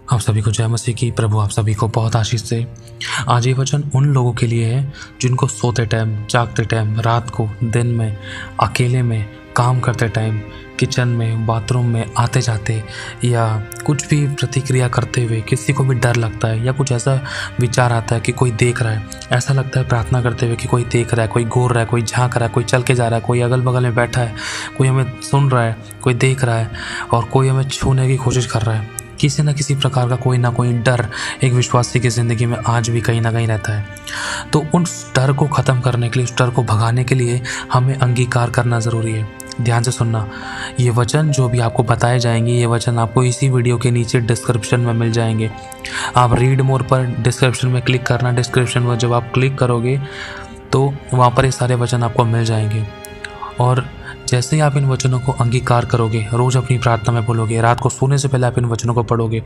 आप सभी को जय मसीह की। प्रभु आप सभी को बहुत आशीष दे। आज ये वचन उन लोगों के लिए है जिनको सोते टाइम, जागते टाइम, रात को, दिन में, अकेले में, काम करते टाइम, किचन में, बाथरूम में, आते जाते या कुछ भी प्रतिक्रिया करते हुए किसी को भी डर लगता है या कुछ ऐसा विचार आता है कि कोई देख रहा है। ऐसा लगता है प्रार्थना करते हुए कि कोई देख रहा है, कोई घूर रहा है, कोई झांक रहा है, कोई चल के जा रहा है, कोई अगल बगल में बैठा है, कोई हमें सुन रहा है, कोई देख रहा है और कोई हमें छूने की कोशिश कर रहा है। किसी न किसी प्रकार का कोई ना कोई डर एक विश्वासी की ज़िंदगी में आज भी कहीं ना कहीं रहता है। तो उस डर को ख़त्म करने के लिए, उस डर को भगाने के लिए हमें अंगीकार करना ज़रूरी है। ध्यान से सुनना, ये वचन जो भी आपको बताए जाएंगे, ये वचन आपको इसी वीडियो के नीचे डिस्क्रिप्शन में मिल जाएंगे। आप रीड मोर पर डिस्क्रिप्शन में क्लिक करना। डिस्क्रिप्शन में जब आप क्लिक करोगे तो वहाँ पर ये सारे वचन आपको मिल जाएंगे और जैसे ही आप इन वचनों को अंगीकार करोगे, रोज़ अपनी प्रार्थना में बोलोगे, रात को सोने से पहले आप इन वचनों को पढ़ोगे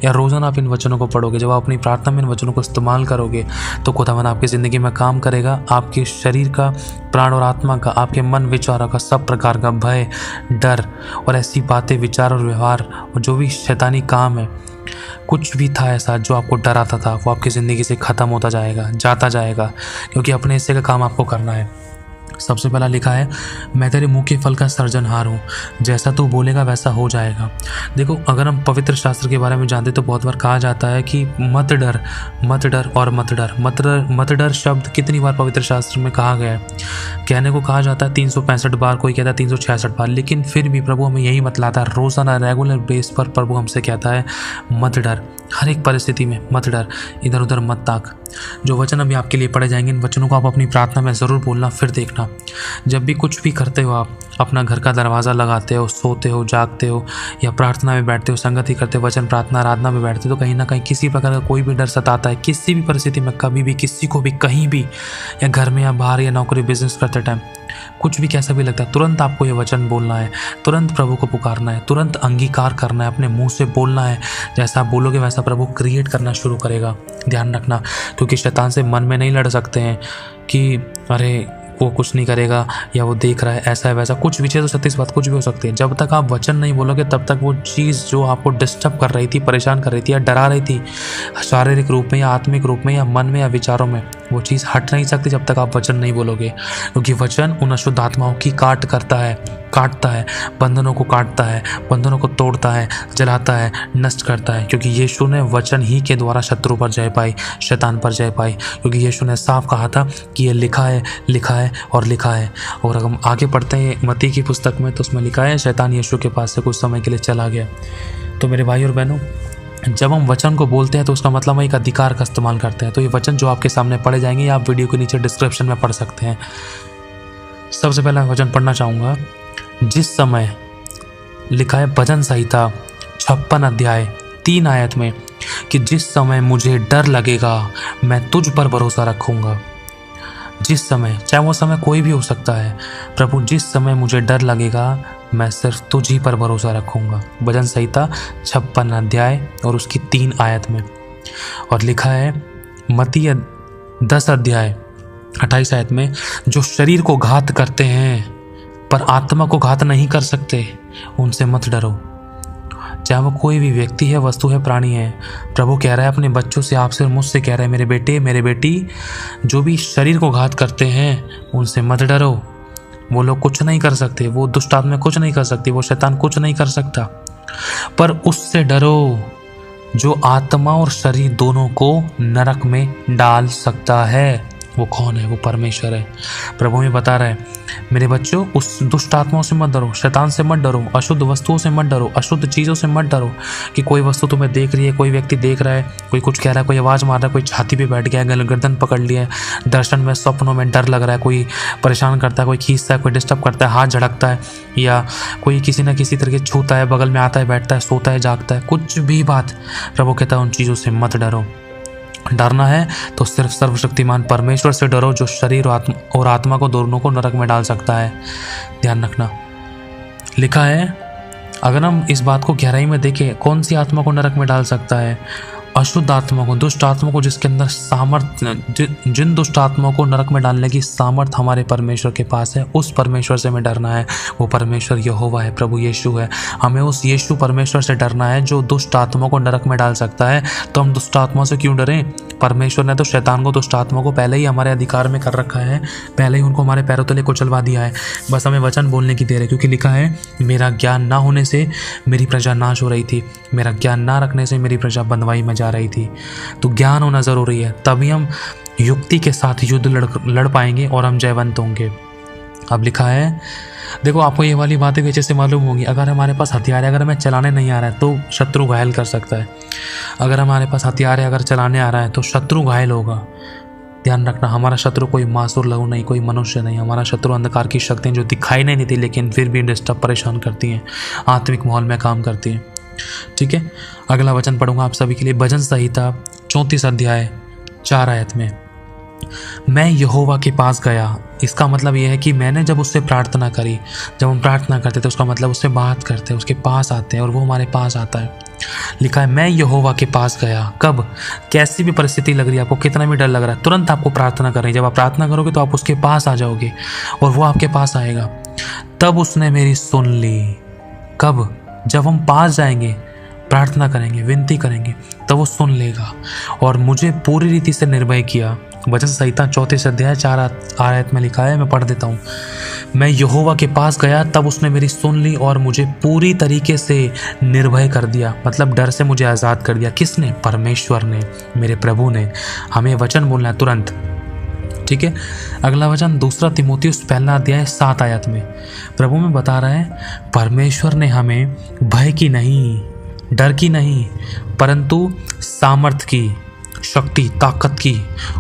या रोज़ाना आप इन वचनों को पढ़ोगे, जब आप अपनी प्रार्थना में इन वचनों को इस्तेमाल करोगे तो खुदावन आपकी ज़िंदगी में काम करेगा। आपके शरीर का, प्राण और आत्मा का, आपके मन विचारों का, सब प्रकार का भय, डर और ऐसी बातें, विचार और व्यवहार और जो भी शैतानी काम है, कुछ भी था ऐसा जो आपको डराता था, वो आपकी ज़िंदगी से ख़त्म होता जाएगा, जाता जाएगा, क्योंकि अपने हिस्से का काम आपको करना है। सबसे पहला लिखा है, मैं तेरे मुंह के फल का सर्जनहार हूँ, जैसा तू बोलेगा वैसा हो जाएगा। देखो, अगर हम पवित्र शास्त्र के बारे में जानते तो बहुत बार कहा जाता है कि मत डर, मत डर और मत डर। मत डर शब्द कितनी बार पवित्र शास्त्र में कहा गया है? कहने को कहा जाता है 365 बार, कोई कहता है 366 बार, लेकिन फिर भी प्रभु हमें यही बतलाता है, रोज़ाना रेगुलर बेस पर प्रभु हमसे कहता है मत डर। हर एक परिस्थिति में मत डर, इधर उधर मत ताक। जो वचन अभी आपके लिए पढ़े जाएंगे, इन वचनों को आप अपनी प्रार्थना में ज़रूर बोलना। फिर देखना, जब भी कुछ भी करते हो, आप अपना घर का दरवाज़ा लगाते हो, सोते हो, जागते हो या प्रार्थना में बैठते हो, संगति करते हो, वचन प्रार्थना आराधना में बैठते हो, तो कहीं ना कहीं किसी प्रकार का कोई भी डर सताता है, किसी भी परिस्थिति में, कभी भी, किसी को भी, कहीं भी, या घर में या बाहर या नौकरी बिजनेस करते टाइम, कुछ भी कैसा भी लगता है, तुरंत आपको ये वचन बोलना है, तुरंत प्रभु को पुकारना है, तुरंत अंगीकार करना है, अपने मुंह से बोलना है। जैसा आप बोलोगे वैसा प्रभु क्रिएट करना शुरू करेगा। ध्यान रखना, क्योंकि शैतान से मन में नहीं लड़ सकते हैं कि अरे वो कुछ नहीं करेगा या वो देख रहा है, ऐसा है वैसा, कुछ भी 636 बात कुछ भी हो सकती है। जब तक आप वचन नहीं बोलोगे तब तक वो चीज़ जो आपको डिस्टर्ब कर रही थी, परेशान कर रही थी या डरा रही थी, शारीरिक रूप में या आत्मिक रूप में या मन में या विचारों में, वो चीज़ हट नहीं सकती जब तक आप वचन नहीं बोलोगे। क्योंकि वचन उन अशुद्ध आत्माओं की काटता है, बंधनों को काटता है, बंधनों को तोड़ता है, जलाता है, नष्ट करता है। क्योंकि यीशु ने वचन ही के द्वारा शत्रु पर जय पाई, शैतान पर जय पाई। क्योंकि यीशु ने साफ कहा था कि ये लिखा है, लिखा है और लिखा है। और अगर हम आगे पढ़ते हैं मत्ती की पुस्तक में तो उसमें लिखा है, शैतान यीशु के पास से कुछ समय के लिए चला गया। तो मेरे भाई और बहनों, जब हम वचन को बोलते हैं तो उसका मतलब हम एक अधिकार का इस्तेमाल करते हैं। तो ये वचन जो आपके सामने पढ़े जाएंगे, आप वीडियो के नीचे डिस्क्रिप्शन में पढ़ सकते हैं। सबसे पहला वचन पढ़ना चाहूँगा, जिस समय लिखा है भजन संहिता 56 अध्याय 3 आयत में कि जिस समय मुझे डर लगेगा मैं तुझ पर भरोसा रखूँगा। जिस समय, चाहे वो समय कोई भी हो सकता है, प्रभु जिस समय मुझे डर लगेगा मैं सिर्फ तुझ ही पर भरोसा रखूँगा। भजन संहिता 56 अध्याय और उसकी 3 आयत में। और लिखा है मत्ती 10 अध्याय 28 आयत में, जो शरीर को घात करते हैं पर आत्मा को घात नहीं कर सकते, उनसे मत डरो। चाहे वो कोई भी व्यक्ति है, वस्तु है, प्राणी है, प्रभु कह रहा है अपने बच्चों से, आपसे और मुझसे कह रहा है, मेरे बेटे, मेरे बेटी, जो भी शरीर को घात करते हैं उनसे मत डरो। वो लोग कुछ नहीं कर सकते, वो दुष्ट आत्मा कुछ नहीं कर सकती, वो शैतान कुछ नहीं कर सकता, पर उससे डरो जो आत्मा और शरीर दोनों को नरक में डाल सकता है। वो कौन है? वो परमेश्वर है। प्रभु में बता रहा है, मेरे बच्चों, उस दुष्ट आत्माओं से मत डरो, शैतान से मत डरो, अशुद्ध वस्तुओं से मत डरो, अशुद्ध चीज़ों से मत डरो। कि कोई वस्तु तुम्हें देख रही है, कोई व्यक्ति देख रहा है, कोई कुछ कह रहा है, कोई आवाज़ मार रहा है, कोई छाती पे बैठ गया है, गर्दन पकड़ लिया है, दर्शन में, स्वप्नों में डर लग रहा है, कोई परेशान करता है, कोई खींचता है, कोई डिस्टर्ब करता है, हाथ झड़कता है, या कोई किसी न किसी तरीके छूता है, बगल में आता है, बैठता है, सोता है, जागता है, कुछ भी बात, प्रभु कहता है उन चीज़ों से मत डरो। डरना है तो सिर्फ सर्वशक्तिमान परमेश्वर से डरो, जो शरीर और आत्मा को दोनों को नरक में डाल सकता है। ध्यान रखना, लिखा है, अगर हम इस बात को गहराई में देखें, कौन सी आत्मा को नरक में डाल सकता है? अशुद्ध आत्मा को, दुष्ट आत्मा को, जिसके अंदर सामर्थ्य, जिन दुष्ट आत्माओं को नरक में डालने की सामर्थ हमारे परमेश्वर के पास है, उस परमेश्वर से हमें डरना है। वो परमेश्वर यहोवा है, प्रभु यीशु है। हमें उस यीशु परमेश्वर से डरना है जो दुष्ट आत्मा को नरक में डाल सकता है। तो हम दुष्ट आत्मा से क्यों डरें? परमेश्वर ने तो शैतान को, दुष्ट आत्मा को पहले ही हमारे अधिकार में कर रखा है, पहले ही उनको हमारे पैरों तले कुचलवा दिया है। बस हमें वचन बोलने की देर है, क्योंकि लिखा है मेरा ज्ञान ना होने से मेरी प्रजा नाश हो रही थी, मेरा ज्ञान ना रखने से मेरी प्रजा बंधुआई में जा रही थी। तो ज्ञान होना ज़रूरी है, तभी हम युक्ति के साथ युद्ध लड़ पाएंगे और हम जयवंत होंगे। अब लिखा है, देखो आपको ये वाली बातें भी अच्छे से मालूम होंगी। अगर हमारे पास हथियार है, अगर हमें चलाने नहीं आ रहा है तो शत्रु घायल कर सकता है। अगर हमारे पास हथियार है, अगर चलाने आ रहा है तो शत्रु घायल होगा। ध्यान रखना, हमारा शत्रु कोई मासूर लहू नहीं, कोई मनुष्य नहीं। हमारा शत्रु अंधकार की शक्तियाँ जो दिखाई नहीं देती लेकिन फिर भी डिस्टर्ब, परेशान करती हैं, आत्मिक माहौल में काम करती हैं। ठीक है, अगला वचन पढ़ूंगा आप सभी के लिए। भजन संहिता 34 अध्याय 4 आयत में, मैं यहोवा के पास गया। इसका मतलब यह है कि मैंने जब उससे प्रार्थना करी, जब हम प्रार्थना करते थे उसका मतलब उससे बात करते हैं, उसके पास आते हैं और वो हमारे पास आता है। लिखा है मैं यहोवा के पास गया। कब? कैसी भी परिस्थिति लग रही है आपको, कितना भी डर लग रहा है, तुरंत आपको प्रार्थना करनी। जब आप प्रार्थना करोगे तो आप उसके पास आ जाओगे और वो आपके पास आएगा। तब उसने मेरी सुन ली। कब? जब हम पास जाएंगे, प्रार्थना करेंगे, विनती करेंगे, तब वो सुन लेगा और मुझे पूरी रीति से निर्भय किया। भजन संहिता 34 अध्याय 4 आयत में लिखा है, मैं पढ़ देता हूँ। मैं यहोवा के पास गया, तब उसने मेरी सुन ली और मुझे पूरी तरीके से निर्भय कर दिया। मतलब डर से मुझे आज़ाद कर दिया। किसने? परमेश्वर ने, मेरे प्रभु ने। हमें वचन बोलना है तुरंत। ठीक है, अगला वचन 2 तीमुथियुस 1 अध्याय 7 आयत में प्रभु में बता रहा है, परमेश्वर ने हमें भय की नहीं, डर की नहीं, परंतु सामर्थ की, शक्ति, ताकत की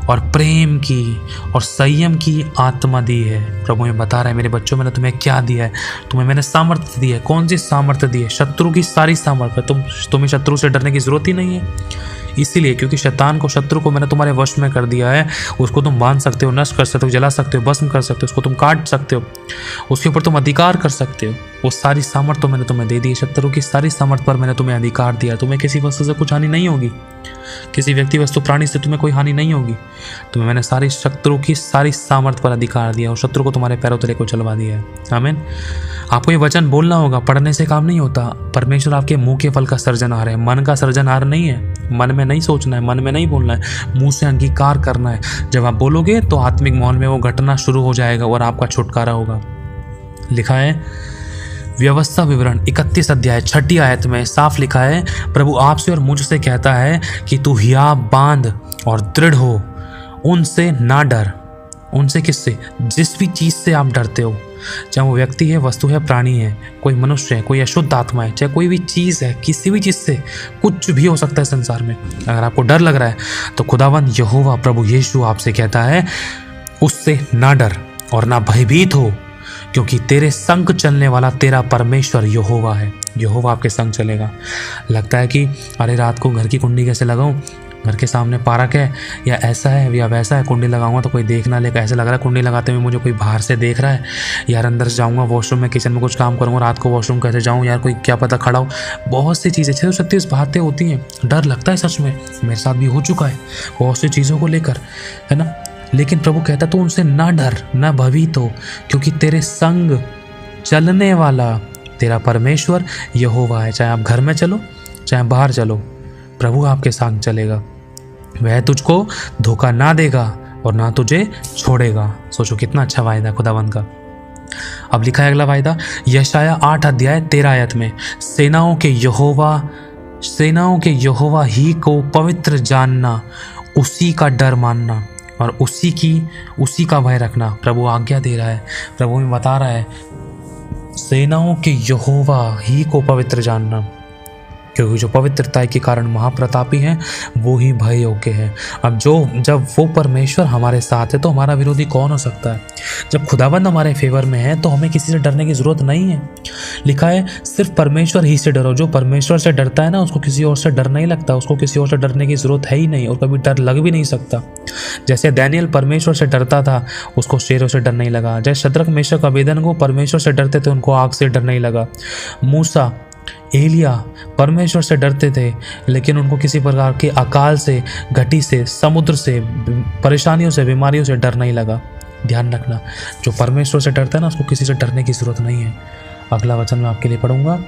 और प्रेम की और संयम की आत्मा दी है। प्रभु में बता रहा है, मेरे बच्चों, मैंने तुम्हें क्या दिया है? तुम्हें मैंने सामर्थ्य दी है। कौन सी सामर्थ्य दी है? शत्रु की सारी सामर्थ्य। तुम्हें शत्रु से डरने की जरूरत ही नहीं है। इसीलिए, क्योंकि शैतान को, शत्रु को मैंने तुम्हारे वश में कर दिया है। उसको तुम बांध सकते हो, नष्ट कर सकते हो, जला सकते हो, भस्म कर सकते हो, उसको तुम काट सकते हो, उसके ऊपर तुम अधिकार कर सकते हो। वो सारी सामर्थ्य तो मैंने तुम्हें दे दी है। शत्रु की सारी सामर्थ्य पर मैंने तुम्हें अधिकार दिया। तुम्हें किसी वस्तु से कुछ हानि नहीं होगी, किसी व्यक्ति, वस्तु, प्राणी से तुम्हें कोई हानि नहीं होगी। तुम्हें मैंने सारी शत्रु की सारी सामर्थ्य पर अधिकार दिया और शत्रु को तुम्हारे पैरों तले को चलवा दिया है। आमीन। आपको ये वचन बोलना होगा, पढ़ने से काम नहीं होता। परमेश्वर आपके मुंह के फल का सर्जनहार है, मन का सर्जनहार नहीं है। मन में नहीं सोचना है, मन में नहीं बोलना है, मुंह से अंगीकार करना है। जब आप बोलोगे तो आत्मिक माहौल में वो घटना शुरू हो जाएगा और आपका छुटकारा होगा। लिखा है व्यवस्था विवरण 31 अध्याय 6 आयत में साफ लिखा है, प्रभु आपसे और मुझसे कहता है कि तू हियाव बांध और दृढ़ हो, उनसे ना डर। उनसे किससे? जिस भी चीज़ से आप डरते हो, चाहे वो व्यक्ति है, वस्तु है, प्राणी है, कोई मनुष्य है, कोई अशुद्ध आत्मा है, चाहे कोई भी चीज़ है, किसी भी चीज़ से कुछ भी हो सकता है संसार में। अगर आपको डर लग रहा है तो खुदावन यहोवा प्रभु यीशु आपसे कहता है उससे ना डर और ना भयभीत हो, क्योंकि तेरे संग चलने वाला तेरा परमेश्वर यहोवा है। यहोवा आपके संग चलेगा। लगता है कि अरे रात को घर की कुंडी कैसे लगाऊं, घर के सामने पार्क है या ऐसा है या वैसा है, कुंडी लगाऊंगा तो कोई देख ना लेगा। ऐसा लग रहा है कुंडी लगाते हुए मुझे कोई बाहर से देख रहा है। यार अंदर जाऊंगा वॉशरूम में, किचन में कुछ काम करूंगा, रात को वॉशरूम कैसे जाऊं, यार कोई क्या पता खड़ा हो। बहुत सी चीज़ें 636 बातें होती हैं। डर लगता है, सच में मेरे साथ भी हो चुका है बहुत सी चीज़ों को लेकर, है ना। लेकिन प्रभु कहता तो उनसे ना डर, ना भयभीत हो, क्योंकि तेरे संग चलने वाला तेरा परमेश्वर यहोवा है। चाहे आप घर में चलो, चाहे बाहर चलो, प्रभु आपके संग चलेगा। वह तुझको धोखा ना देगा और ना तुझे छोड़ेगा। सोचो कितना अच्छा वायदा खुदावंद का। अब लिखा है अगला वायदा यशाया 8 अध्याय 13 आयत में, सेनाओं के यहोवा ही को पवित्र जानना, उसी का डर मानना और उसी का भय रखना। प्रभु आज्ञा दे रहा है, प्रभु में बता रहा है, सेनाओं के यहोवा ही को पवित्र जानना, क्योंकि जो पवित्रता के कारण महाप्रतापी हैं वो ही भय योग्य है। अब जब वो परमेश्वर हमारे साथ है तो हमारा विरोधी कौन हो सकता है। जब खुदाबंद हमारे फेवर में है तो हमें किसी से डरने की जरूरत नहीं है। लिखा है सिर्फ परमेश्वर ही से डरो। जो परमेश्वर से डरता है ना, उसको किसी और से डर नहीं लगता, उसको किसी और से डरने की जरूरत है ही नहीं और कभी डर लग भी नहीं सकता। जैसे दानियल परमेश्वर से डरता था, उसको शेरों से डर नहीं लगा। जैसे शद्रक, मेशक, अबेदनगो परमेश्वर से डरते थे, उनको आग से डर नहीं लगा। मूसा एलिया परमेश्वर से डरते थे, लेकिन उनको किसी प्रकार के अकाल से, घटी से, समुद्र से, परेशानियों से, बीमारियों से डर नहीं लगा। ध्यान रखना, जो परमेश्वर से डरता है ना, उसको किसी से डरने की जरूरत नहीं है। अगला वचन मैं आपके लिए पढ़ूंगा।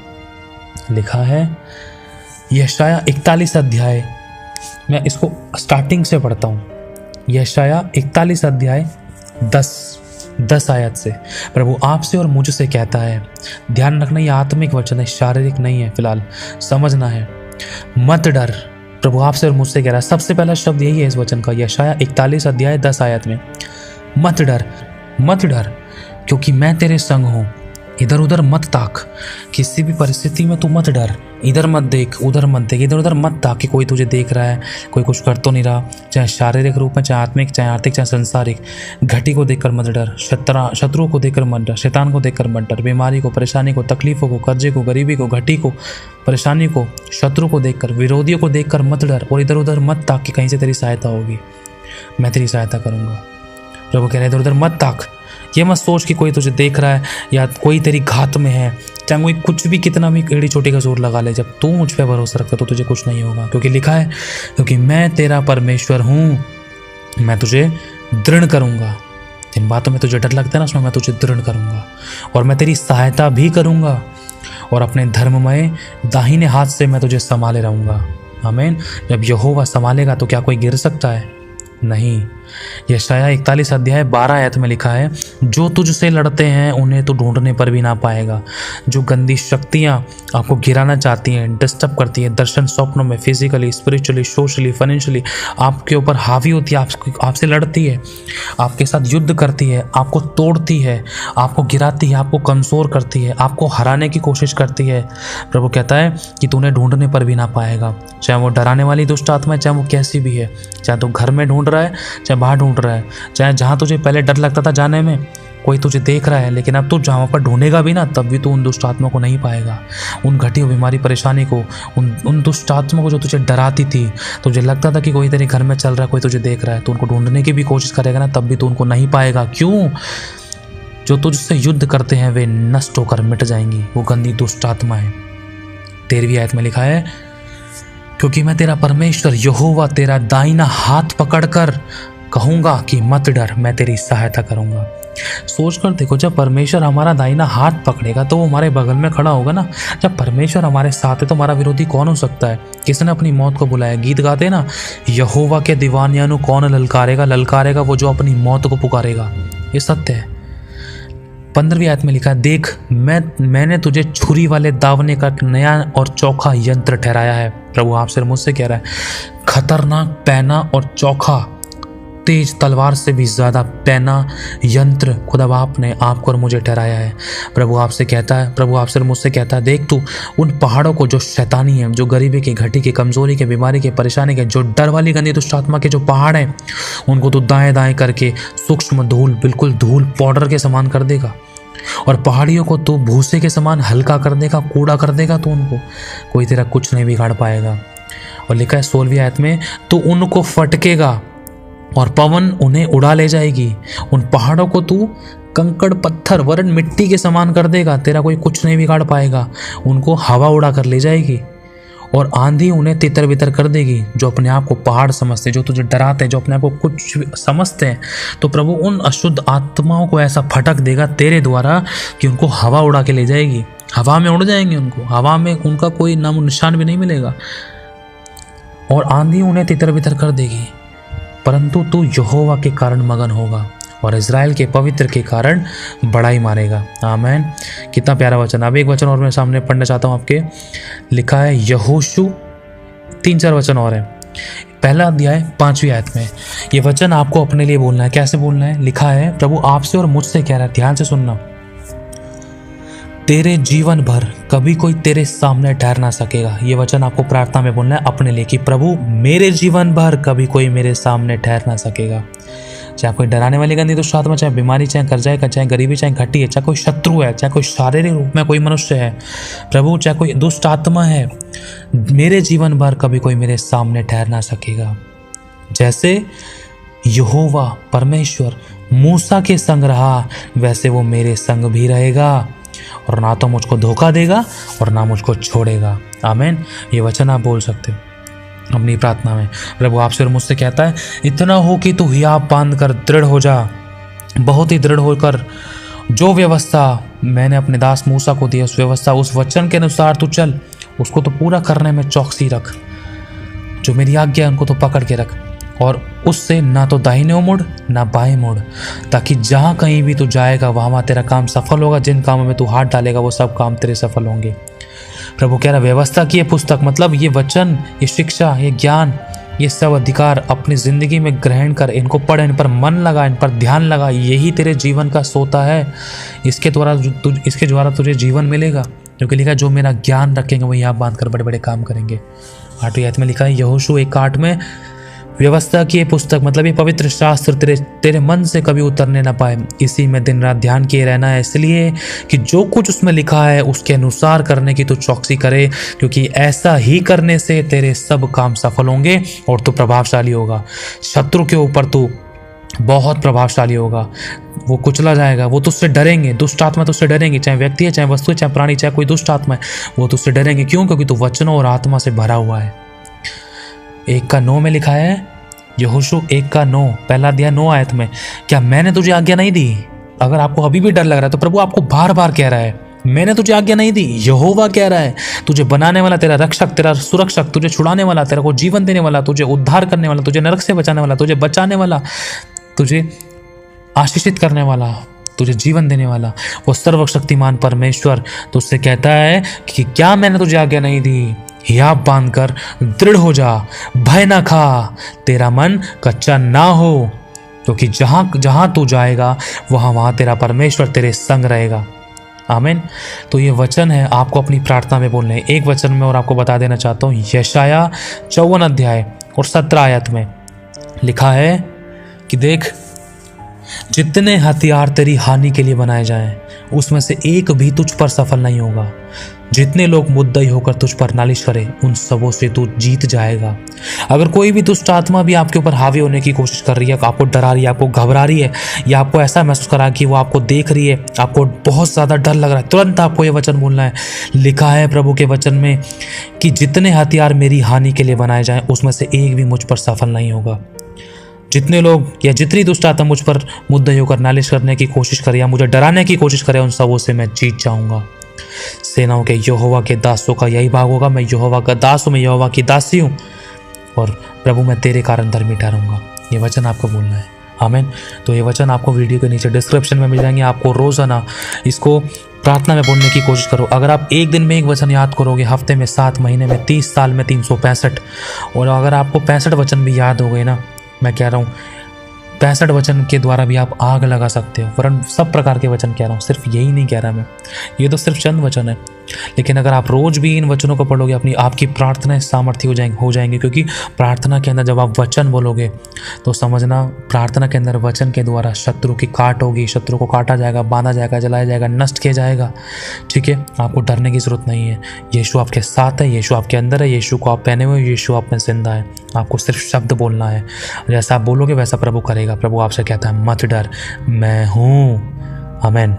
लिखा है यशाया 41 अध्याय, मैं इसको स्टार्टिंग से पढ़ता हूँ। यशाया 41 अध्याय 10 आयत से। प्रभु आपसे और मुझसे कहता है, ध्यान रखना, यह आत्मिक वचन है, शारीरिक नहीं है, फिलहाल समझना है। मत डर, प्रभु आपसे और मुझसे कह रहा है। सबसे पहला शब्द यही है इस वचन का, यशाया 41 अध्याय 10 आयत में। मत डर, मत डर, क्योंकि मैं तेरे संग हूँ। इधर उधर मत ताक, किसी भी परिस्थिति में तू मत डर। इधर मत देख, उधर मत देख, इधर उधर मत ताक कि कोई तुझे देख रहा है, कोई कुछ कर तो नहीं रहा, चाहे शारीरिक रूप में, चाहे आत्मिक, चाहे आर्थिक, चाहे संसारिक। घटी को देखकर मत डर, शत्रु को देखकर मत डर, शैतान को देखकर मत डर, बीमारी को, परेशानी को, तकलीफों को, कर्जे को, गरीबी को, घटी को, परेशानी को, शत्रु को देखकर, विरोधियों को देखकर मत डर, और इधर उधर मत ताक कि कहीं से तेरी सहायता होगी। मैं तेरी सहायता करूँगा। प्रभु कह रहे इधर उधर मत ताक, ये मत सोच कि कोई तुझे देख रहा है या कोई तेरी घात में है, चाहे कोई कुछ भी कितना भी एड़ी चोटी का जोर लगा ले। जब तू मुझ पर भरोसा रखता तो तुझे कुछ नहीं होगा, क्योंकि लिखा है, क्योंकि मैं तेरा परमेश्वर हूँ, मैं तुझे दृढ़ करूँगा। जिन बातों में तुझे डर लगता है ना, उसमें मैं तुझे दृढ़ करूँगा, और मैं तेरी सहायता भी करूँगा, और अपने धर्ममय दाहिने हाथ से मैं तुझे संभाले रहूँगा। आमीन। जब यहोवा संभालेगा तो क्या कोई गिर सकता है? नहीं। यशाया 41 अध्याय 12 आयत में लिखा है, जो तुझसे लड़ते हैं उन्हें तो ढूंढने पर भी ना पाएगा। जो गंदी शक्तियां आपको गिराना चाहती हैं, डिस्टर्ब करती हैं, दर्शन स्वप्नों में, फिजिकली, स्पिरिचुअली, सोशली, फाइनेंशियली आपके ऊपर हावी होती है, आपसे लड़ती है, आपके साथ युद्ध करती है, आपको तोड़ती है, आपको गिराती है, आपको कमज़ोर करती है, आपको हराने की कोशिश करती है। प्रभु कहता है कि तू उन्हें ढूंढने पर भी ना पाएगा। चाहे वो डराने वाली दुष्ट आत्मा है, चाहे वो कैसी भी है, चाहे तो घर में ढूंढ रहा है, चाहे बाहर ढूंढ रहा है, चाहे जहाँ तुझे पहले डर लगता था जाने में, कोई तुझे देख रहा है, लेकिन अब तू जहाँ पर ढूंढेगा भी ना, तब भी तू उन दुष्ट आत्मा को नहीं पाएगा। उन घटी हुई बीमारी, परेशानी को, उन दुष्ट आत्मा को जो तुझे डराती थी, तुझे लगता था कि कोई तेरे घर में चल रहा है, कोई तुझे देख रहा है, तो उनको ढूंढने की भी कोशिश करेगा ना, तब भी तू उनको नहीं पाएगा। क्यों? जो तुझसे युद्ध करते हैं वे नष्ट होकर मिट जाएंगी, वो गंदी दुष्ट आत्मा है। 13वीं आयत में लिखा है, क्योंकि मैं तेरा परमेश्वर यहोवा तेरा दाहिना हाथ पकड़कर कहूँगा कि मत डर, मैं तेरी सहायता करूँगा। सोच कर देखो, जब परमेश्वर हमारा दाहिना हाथ पकड़ेगा तो वो हमारे बगल में खड़ा होगा ना। जब परमेश्वर हमारे साथ है तो हमारा विरोधी कौन हो सकता है? किसने अपनी मौत को बुलाया? गीत गाते ना, यहोवा के दीवानियानु कौन ललकारेगा? ललकारेगा वो जो अपनी मौत को पुकारेगा। ये सत्य है। 15वीं आयत में लिखा है, देख मैंने तुझे छुरी वाले दावने का नया और चौखा यंत्र ठहराया है। प्रभु आपसे मुझसे कह रहा है, खतरनाक, पैना और चौखा, तेज तलवार से भी ज्यादा पैना यंत्र खुदा बाप ने आपको और मुझे ठहराया है। प्रभु आपसे कहता है, प्रभु आपसे मुझसे कहता है, देख तू उन पहाड़ों को जो शैतानी है, जो गरीबी की, घटी की, कमजोरी के, बीमारी के, परेशानी के, जो डर वाली गंदी दुष्ट आत्मा के जो पहाड़ हैं, उनको तू दाएं दाएं करके सूक्ष्म धूल, बिल्कुल धूल पाउडर के समान कर देगा, और पहाड़ियों को तू भूसे के समान हल्का कर देगा, कूड़ा कर देगा। तो उनको कोई तेरा कुछ नहीं बिगाड़ पाएगा। और लिखा है 16वीं आयत में, तू उनको फटकेगा और पवन उन्हें उड़ा ले जाएगी। उन पहाड़ों को तू कंकड़, पत्थर, वरन मिट्टी के समान कर देगा, तेरा कोई कुछ नहीं बिगाड़ पाएगा। उनको हवा उड़ा कर ले जाएगी, और आंधी उन्हें तितर बितर कर देगी। जो अपने आप को पहाड़ समझते, जो तुझे डराते हैं, जो अपने आप को कुछ समझते हैं, तो प्रभु उन अशुद्ध आत्माओं को ऐसा फटक देगा तेरे द्वारा कि उनको हवा उड़ा के ले जाएगी। हवा में उड़ जाएंगे, उनको हवा में उनका कोई नामो निशान भी नहीं मिलेगा, और आंधी उन्हें तितर बितर कर देगी। परंतु तू यहोवा के कारण मगन होगा और इज़राइल के पवित्र के कारण बड़ाई मारेगा। आमीन। कितना प्यारा वचन। अब एक वचन और मैं सामने पढ़ना चाहता हूँ आपके। लिखा है यहोशू, 3-4 वचन और है। पहला अध्याय 5वीं आयत में ये वचन आपको अपने लिए बोलना है। कैसे बोलना है? लिखा है, प्रभु आपसे और मुझसे कह रहा है, ध्यान से सुनना, तेरे जीवन भर कभी कोई तेरे सामने ठहर ना सकेगा। ये वचन आपको प्रार्थना में बोलना है अपने लिए कि प्रभु मेरे जीवन भर कभी कोई मेरे सामने ठहर ना सकेगा। चाहे कोई डराने वाली गंदी दुष्ट आत्मा, चाहे बीमारी, चाहे कर्जा का, चाहे गरीबी, चाहे घटी है, चाहे कोई शत्रु है, चाहे कोई शारीरिक रूप में कोई मनुष्य है, प्रभु चाहे कोई दुष्ट आत्मा है, मेरे जीवन भर कभी कोई मेरे सामने ठहर ना सकेगा। जैसे यहोवा परमेश्वर मूसा के संग रहा, वैसे वो मेरे संग भी रहेगा। और ना तो मुझको धोखा देगा और ना मुझको छोड़ेगा। आमीन। ये वचन आप बोल सकते हो अपनी प्रार्थना में। प्रभु आपसे और मुझसे कहता है, इतना हो कि तू हियाव बांध कर दृढ़ हो जा, बहुत ही दृढ़ होकर जो व्यवस्था मैंने अपने दास मूसा को दी, उस व्यवस्था, उस वचन के अनुसार तू चल, उसको तो पूरा करने में चौकसी रख। जो मेरी आज्ञा है उनको तो पकड़ के रख, और उससे ना तो दाहिने मुड़ ना बाएं मुड़, ताकि जहाँ कहीं भी तू जाएगा वहाँ तेरा काम सफल होगा। जिन कामों में तू हाथ डालेगा वो सब काम तेरे सफल होंगे। प्रभु कह रहा, व्यवस्था की ये पुस्तक, मतलब ये वचन, ये शिक्षा, ये ज्ञान, ये सब अधिकार अपनी ज़िंदगी में ग्रहण कर, इनको पढ़, इन पर मन लगा, इन पर ध्यान लगा। यही तेरे जीवन का सोता है। इसके द्वारा तुझे जीवन मिलेगा, क्योंकि लिखा है जो मेरा ज्ञान रखेंगे वही आप बांध कर बड़े बड़े काम करेंगे। 8वीं आयत में लिखा है यहोशू 1:8 में, व्यवस्था की ये पुस्तक, मतलब ये पवित्र शास्त्र तेरे मन से कभी उतरने ना पाए, इसी में दिन रात ध्यान किए रहना है, इसलिए कि जो कुछ उसमें लिखा है उसके अनुसार करने की तू चौकसी करे, क्योंकि ऐसा ही करने से तेरे सब काम सफल होंगे और तू प्रभावशाली होगा। शत्रु के ऊपर तू बहुत प्रभावशाली होगा। वो कुचला जाएगा, वो तुझसे डरेंगे, दुष्ट आत्मा तुझसे डरेंगे, चाहे व्यक्ति है, चाहे वस्तु है, चाहे प्राणी, चाहे कोई दुष्ट आत्मा है, वो तुझसे डरेंगे। क्यों? क्योंकि तू वचनों और आत्मा से भरा हुआ है। 1:9 में लिखा है, यहोशू 1:9, पहला अध्याय 9 आयत में, क्या मैंने तुझे आज्ञा नहीं दी? अगर आपको अभी भी डर लग रहा है तो प्रभु आपको बार बार कह रहा है, मैंने तुझे आज्ञा नहीं दी। यहोवा कह रहा है, तुझे बनाने वाला, तेरा रक्षक, तेरा सुरक्षक, तुझे छुड़ाने वाला, तेरे को जीवन देने वाला, तुझे उद्धार करने वाला, तुझे नरक से बचाने वाला, तुझे बचाने वाला, तुझे आशीषित करने वाला, तुझे जीवन देने वाला, वो सर्वशक्तिमान परमेश्वर तुझसे कहता है कि क्या मैंने तुझे आज्ञा नहीं दी? हियाव बांध कर दृढ़ हो जा, भय ना खा, तेरा मन कच्चा ना हो, क्योंकि जहां तू जाएगा वहां तेरा परमेश्वर तेरे संग रहेगा। आमीन। तो ये वचन है, आपको अपनी प्रार्थना में बोलने हैं। एक वचन में और आपको बता देना चाहता हूँ, यशाया 54 अध्याय और 17 आयत में लिखा है कि देख, जितने हथियार तेरी हानि के लिए बनाए जाएं, उसमें से एक भी तुझ पर सफल नहीं होगा। जितने लोग मुद्दई होकर तुझ पर नालिश करें, उन सबों से तू जीत जाएगा। अगर कोई भी दुष्ट आत्मा भी आपके ऊपर हावी होने की कोशिश कर रही है, आपको डरा रही है, आपको घबरा रही है, या आपको ऐसा महसूस करा कि वो आपको देख रही है, आपको बहुत ज़्यादा डर लग रहा है, तुरंत आपको ये वचन बोलना है। लिखा है प्रभु के वचन में कि जितने हथियार मेरी हानि के लिए बनाए जाएं, उसमें से एक भी मुझ पर सफल नहीं होगा। जितने लोग या जितनी दुष्ट आत्मा मुझ पर मुद्दई होकर नालिश करने की कोशिश करे या मुझे डराने की कोशिश करे, उन सबों से मैं जीत जाऊंगा। सेनाओं के यहोवा के दासों का यही भाग होगा। मैं यहोवा का दास हूँ, मैं यहोवा की दासी हूँ, और प्रभु मैं तेरे कारण धर्मी ठहरूंगा। ये वचन आपको बोलना है। आमीन। तो ये वचन आपको वीडियो के नीचे डिस्क्रिप्शन में मिल जाएंगे। आपको रोजाना इसको प्रार्थना में बोलने की कोशिश करो। अगर आप एक दिन में एक वचन याद करोगे, हफ्ते में 7, महीने में 30, साल में 365, और अगर आपको 65 वचन भी याद हो गए ना, मैं कह रहा हूँ 65 वचन के द्वारा भी आप आग लगा सकते हो। वरन सब प्रकार के वचन कह रहा हूँ, सिर्फ यही नहीं कह रहा मैं, ये तो सिर्फ चंद वचन है। लेकिन अगर आप रोज भी इन वचनों को पढ़ोगे, आपकी प्रार्थनाएं सामर्थ्य हो जाएंगी। क्योंकि प्रार्थना के अंदर जब आप वचन बोलोगे तो समझना, प्रार्थना के अंदर वचन के द्वारा शत्रु की काट होगी, शत्रु को काटा जाएगा, बांधा जाएगा, जलाया जाएगा, नष्ट किया जाएगा। ठीक है, आपको डरने की जरूरत नहीं है। यीशु आपके साथ है, यीशु आपके अंदर है, यीशु को आप पहने हुए, यीशु आप में जिंदा है। आपको सिर्फ शब्द बोलना है, जैसा आप बोलोगे वैसा प्रभु करेगा। प्रभु आपसे कहता है, मत डर, मैं हूँ। आमीन।